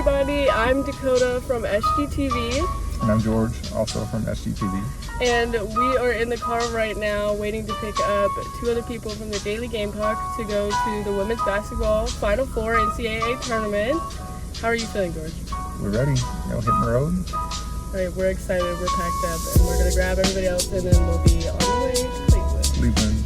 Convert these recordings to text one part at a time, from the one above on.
everybody. I'm Dakota from SGTV. And I'm George, also from SGTV. And we are in the car right now waiting to pick up two other people from the Daily Gamecocks to go to the women's basketball Final Four NCAA tournament. How are you feeling, George? We're ready. Hitting the road. All right, we're excited. We're packed up, and we're going to grab everybody else, and then we'll be on the way to Cleveland.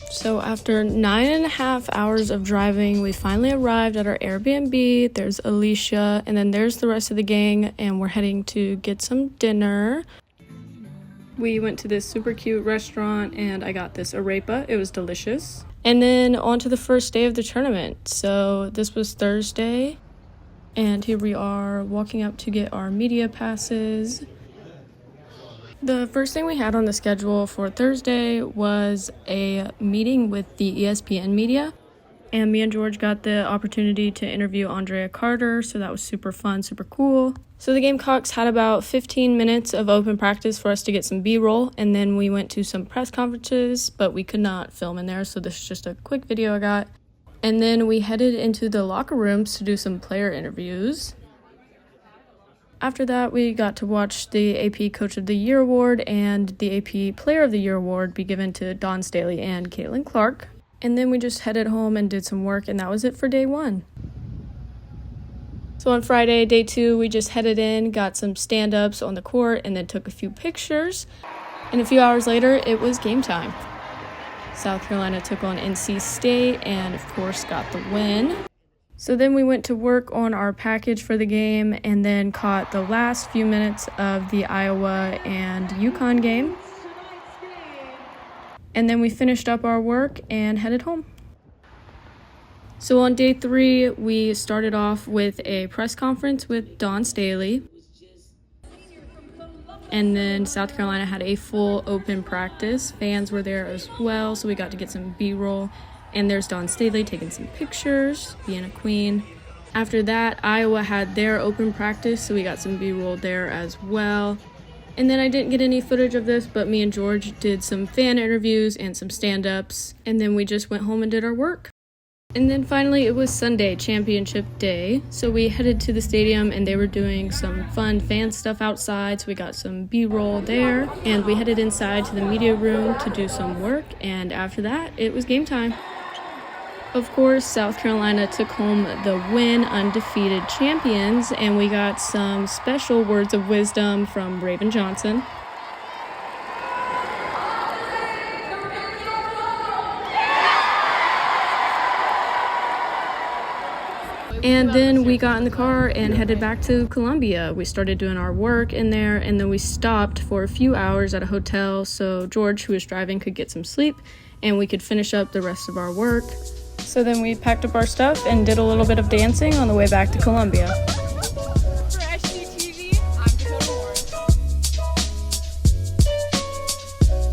So after 9.5 hours of driving, we finally arrived at our Airbnb. There's Alicia, and then there's the rest of the gang, and we're heading to get some dinner. We went to this super cute restaurant, and I got this arepa. It was delicious. And then on to the first day of the tournament. So this was Thursday, and here we are walking up to get our media passes. The first thing we had on the schedule for Thursday was a meeting with the ESPN media, and me and George got the opportunity to interview Andrea Carter, so that was super fun, super cool. So the Gamecocks had about 15 minutes of open practice for us to get some B-roll, and then we went to some press conferences, but we could not film in there, so this is just a quick video I got. And then we headed into the locker rooms to do some player interviews. After that, we got to watch the AP Coach of the Year Award and the AP Player of the Year Award be given to Dawn Staley and Caitlin Clark. And then we just headed home and did some work, and that was it for day one. So on Friday, day two, we just headed in, got some stand-ups on the court, and then took a few pictures. And a few hours later, it was game time. South Carolina took on NC State and, of course, got the win. So then we went to work on our package for the game and then caught the last few minutes of the Iowa and UConn game. And then we finished up our work and headed home. So on day three, we started off with a press conference with Dawn Staley. And then South Carolina had a full open practice. Fans were there as well, so we got to get some B-roll. And there's Dawn Staley taking some pictures, being a queen. After that, Iowa had their open practice, so we got some B-roll there as well. And then I didn't get any footage of this, but me and George did some fan interviews and some stand-ups. And then we just went home and did our work. And then finally, it was Sunday, championship day. So we headed to the stadium, and they were doing some fun fan stuff outside. So we got some B-roll there. And we headed inside to the media room to do some work. And after that, it was game time. Of course, South Carolina took home the win, undefeated champions, and we got some special words of wisdom from Raven Johnson. And then we got in the car and headed back to Columbia. We started doing our work in there, and then we stopped for a few hours at a hotel so George, who was driving, could get some sleep, and we could finish up the rest of our work. So then we packed up our stuff and did a little bit of dancing on the way back to Columbia.